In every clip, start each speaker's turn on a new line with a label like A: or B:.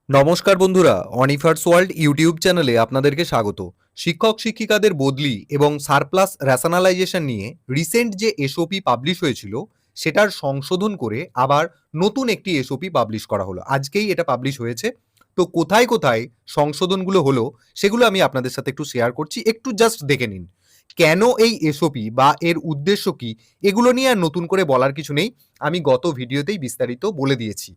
A: নমস্কার বন্ধুরা, অনিফার্স world YouTube চ্যানেলে আপনাদেরকে স্বাগত। শিক্ষক শিক্ষিকাদের বদলি এবং সারপ্লাস র্যাশনালাইজেশন নিয়ে রিসেন্ট যে এসওপি পাবলিশ হয়েছিল সেটার সংশোধন করে আবার নতুন একটি এসওপি পাবলিশ করা হলো। আজকেই এটা পাবলিশ হয়েছে। তো কোথায় কোথায় সংশোধনগুলো হলো সেগুলো আমি আপনাদের সাথে একটু শেয়ার করছি, একটু জাস্ট দেখে নিন। কেন এই এসওপি বা এর উদ্দেশ্য কি, এগুলো নিয়ে আর নতুন করে বলার কিছু নেই, আমি গত ভিডিওতেই বিস্তারিত বলে দিয়েছি।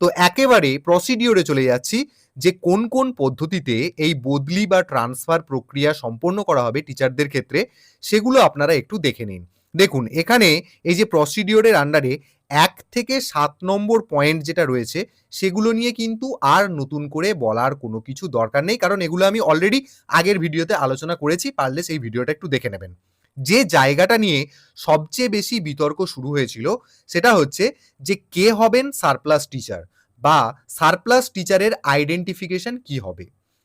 A: তো একেবারে প্রসিডিওরে চলে যাচ্ছি যে কোন কোন পদ্ধতিতে এই বদলি বা ট্রান্সফার প্রক্রিয়া সম্পন্ন করা হবে টিচারদের ক্ষেত্রে, সেগুলো আপনারা একটু দেখে নিন। দেখুন, এখানে এই যে প্রসিডিওরের আন্ডারে 1 থেকে 7 নম্বর পয়েন্ট যেটা রয়েছে সেগুলো নিয়ে কিন্তু আর নতুন করে বলার কোনো কিছু দরকার নেই, কারণ এগুলো আমি অলরেডি আগের ভিডিওতে আলোচনা করেছি, পারলে সেই ভিডিওটা একটু দেখে নেবেন। যে জায়গাটা নিয়ে সবচেয়ে বেশি বিতর্ক শুরু হয়েছিল সেটা হচ্ছে যে কে হবেন সারপ্লাস টিচার বা সারপ্লাস টিচারের আইডেন্টিফিকেশন কি হবে।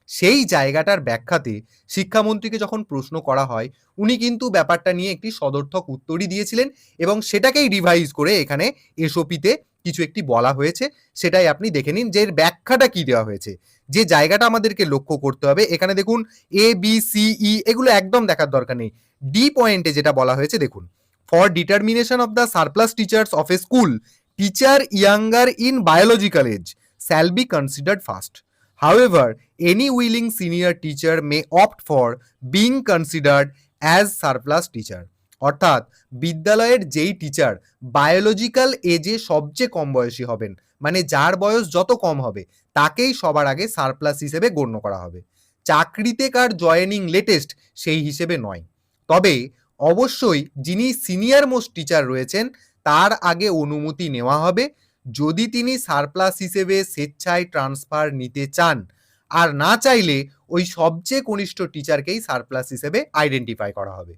A: সেই জায়গাটার ব্যাখ্যাতে শিক্ষামন্ত্রীকে যখন প্রশ্ন করা হয়, উনি কিন্তু ব্যাপারটা নিয়ে একটি সদর্থক উত্তরই দিয়েছিলেন এবং সেটাকেই রিভাইজ করে এখানে এসওপিতে কিছু একটি বলা হয়েছে। সেটাই আপনি দেখে নিন যে এর ব্যাখ্যাটা কি দেওয়া হয়েছে। যে জায়গাটা আমাদেরকে লক্ষ্য করতে হবে, এখানে দেখুন এ বি সি ই এগুলো একদম দেখার দরকার নেই। ডি পয়েন্টে যেটা বলা হয়েছে দেখুন, for determination of the surplus teachers of A school, teacher younger in biological age shall be considered first. However, any willing senior teacher may opt for being considered as surplus teacher. অর্থাৎ বিদ্যালয়ের যেই teacher biological এজে সবচেয়ে কম বয়সী হবেন, মানে যার বয়স যত কম হবে তাকেই সবার আগে সারপ্লাস হিসেবে গণ্য করা হবে। চাকরিতে কার জয়েনিং লেটেস্ট সেই হিসেবে নয়। তবে অবশ্যই যিনি সিনিয়র মোস্ট টিচার রয়েছেন তার আগে অনুমতি নেওয়া হবে। যদি তিনি সারপ্লাস হিসেবে স্বেচ্ছায় ট্রান্সফার নিতে চান, আর না চাইলে ওই সবচেয়ে কনিষ্ঠ টিচারকেই সারপ্লাস হিসেবে আইডেন্টিফাই করা হবে।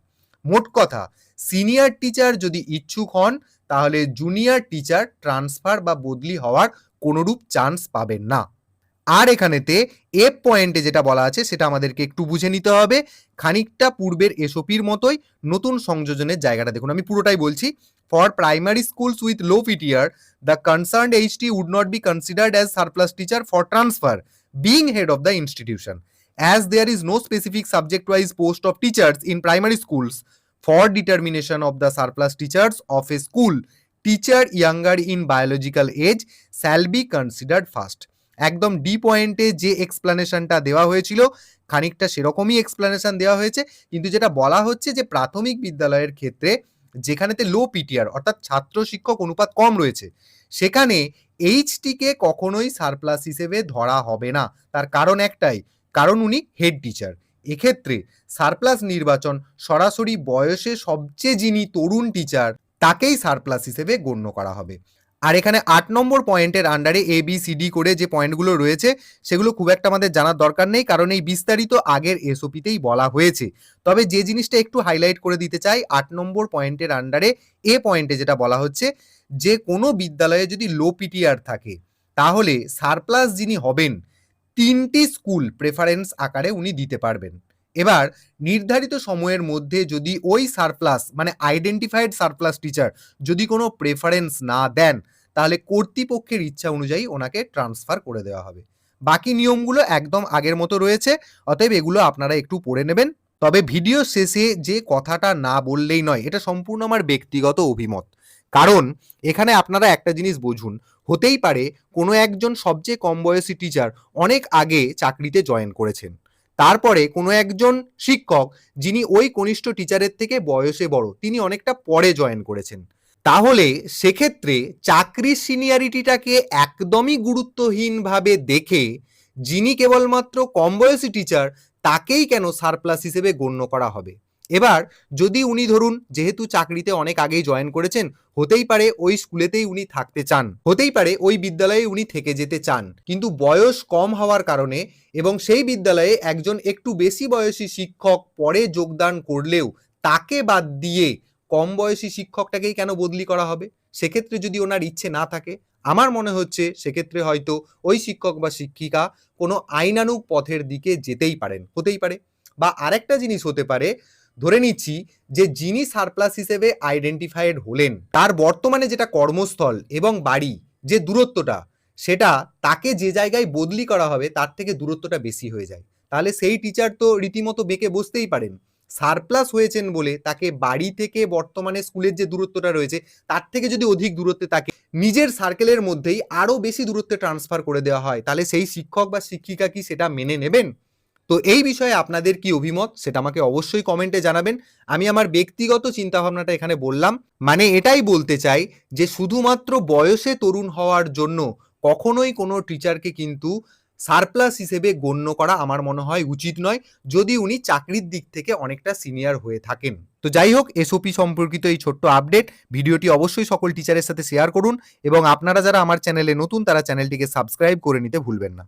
A: মোট কথা, সিনিয়র টিচার যদি ইচ্ছুক হন তাহলে জুনিয়র টিচার ট্রান্সফার বা বদলি হওয়ার কোনোরূপ চান্স পাবেন না। আর এখানেতে এফ পয়েন্টে যেটা বলা আছে সেটা আমাদেরকে একটু বুঝে নিতে হবে। খানিকটা পূর্বের এসওপির মতোই নতুন সংযোজনের জায়গাটা দেখুন, আমি পুরোটাই বলছি। For primary schools with low PTR, the concerned HT would not be considered as surplus teacher for transfer being head of the institution, as there is no specific subject-wise post of teachers in primary schools. For determination of the surplus teachers of a school, teacher younger in biological age shall be considered first. একদম D পয়েন্টে যে এক্সপ্লানেশনটা দেওয়া হয়েছিল খানিকটা সেরকমই explanation দেওয়া হয়েছে, কিন্তু যেটা বলা হচ্ছে যে প্রাথমিক বিদ্যালয়ের ক্ষেত্রে যেখানেতে লো পিটিআর অর্থাৎ ছাত্র শিক্ষক অনুপাত কম রয়েছে সেখানে এইচটিকে কখনোই সারপ্লাস হিসেবে ধরা হবে না। তার কারণ একটাই, কারণ উনি হেড টিচার। এক্ষেত্রে সারপ্লাস নির্বাচন সরাসরি বয়সে সবচেয়ে যিনি তরুণ টিচার তাকেই সারপ্লাস হিসেবে গণ্য করা হবে। আর এখানে 8 নম্বর পয়েন্টের আন্ডারে এ বি সি ডি করে যে পয়েন্টগুলো রয়েছে সেগুলো খুব একটা আমাদের জানার দরকার নেই, কারণ এই বিস্তারিত আগের এসওপিতেই বলা হয়েছে। তবে যে জিনিসটা একটু হাইলাইট করে দিতে চাই, 8 নম্বর পয়েন্টের আন্ডারে এ পয়েন্টে যেটা বলা হচ্ছে যে কোনো বিদ্যালয়ে যদি লো পিটিআর থাকে তাহলে সারপ্লাস যিনি হবেন 3টি স্কুল প্রেফারেন্স আকারে উনি দিতে পারবেন। এবার নির্ধারিত সময়ের মধ্যে যদি ওই সারপ্লাস মানে আইডেন্টিফাইড সারপ্লাস টিচার যদি কোনো প্রেফারেন্স না দেন তাহলে কর্তৃপক্ষের ইচ্ছা অনুযায়ী ওনাকে ট্রান্সফার করে দেওয়া হবে। বাকি নিয়মগুলো একদম আগের মতো রয়েছে, অতএব এগুলো আপনারা একটু পড়ে নেবেন। তবে ভিডিও শেষে যে কথাটা না বললেই নয়, এটা সম্পূর্ণ আমার ব্যক্তিগত অভিমত। কারণ এখানে আপনারা একটা জিনিস বুঝুন, হতেই পারে কোনো একজন সবচেয়ে কম বয়সী টিচার অনেক আগে চাকরিতে জয়েন করেছেন, তারপরে কোনো একজন শিক্ষক যিনি ওই কনিষ্ঠ টিচারের থেকে বয়সে বড় তিনি অনেকটা পরে জয়েন করেছেন। তাহলে সেক্ষেত্রে চাকরির সিনিয়রিটিটাকে একদমই গুরুত্বহীনভাবে দেখে যিনি কেবলমাত্র কম বয়সী টিচার তাকেই কেন সারপ্লাস হিসেবে গণ্য করা হবে। এবার যদি উনি ধরুন যেহেতু চাকরিতে অনেক আগেই জয়েন করেছেন, হতেই পারে ওই স্কুলেতেই উনি থাকতে চান, হতেই পারে ওই বিদ্যালয়ে উনি থেকে যেতে চান, কিন্তু বয়স কম হওয়ার কারণে এবং সেই বিদ্যালয়ে একজন একটু বেশি বয়সী শিক্ষক পরে যোগদান করলেও তাকে বাদ দিয়ে কম বয়সী শিক্ষকটাকেই কেন বদলি করা হবে। সেক্ষেত্রে যদি ওনার ইচ্ছে না থাকে, আমার মনে হচ্ছে সেক্ষেত্রে হয়তো ওই শিক্ষক বা শিক্ষিকা কোনো আইনানুগ পথের দিকে যেতেই পারেন, হতেই পারে। বা আরেকটা জিনিস হতে পারে, ধরে নিচ্ছি যে যিনি সারপ্লাস হিসেবে আইডেন্টিফাইড হলেন তার বর্তমানে যেটা কর্মস্থল এবং বাড়ি যে দূরত্বটা সেটা তাকে যে জায়গায় বদলি করা হবে তার থেকে দূরত্বটা বেশি হয়ে যায়। তাহলে সেই টিচার তো রীতিমতো বেঁকে বসতেই পারেন। সারপ্লাস হয়েছেন বলে তাকে বাড়ি থেকে বর্তমানে স্কুলের যে দূরত্বটা রয়েছে তার থেকে যদি অধিক দূরত্বে তাকে নিজের সার্কেলের মধ্যেই আরো বেশি দূরত্বে ট্রান্সফার করে দেওয়া হয়, তাহলে সেই শিক্ষক বা শিক্ষিকা কি সেটা মেনে নেবেন? তো এই বিষয়ে আপনাদের কি অভিমত সেটা আমাকে অবশ্যই কমেন্টে জানাবেন। আমি আমার ব্যক্তিগত চিন্তাভাবনাটা এখানে বললাম। মানে এটাই বলতে চাই যে শুধুমাত্র বয়সে তরুণ হওয়ার জন্য কখনোই কোনো টিচারকে কিন্তু সারপ্লাস হিসেবে গণ্য করা আমার মনে হয় উচিত নয়, যদি উনি চাকরির দিক থেকে অনেকটা সিনিয়র হয়ে থাকেন। তো যাই হোক, এসওপি সম্পর্কিত এই ছোট্ট আপডেট ভিডিওটি অবশ্যই সকল টিচারের সাথে শেয়ার করুন এবং আপনারা যারা আমার চ্যানেলে নতুন তারা চ্যানেলটিকে সাবস্ক্রাইব করে নিতে ভুলবেন না।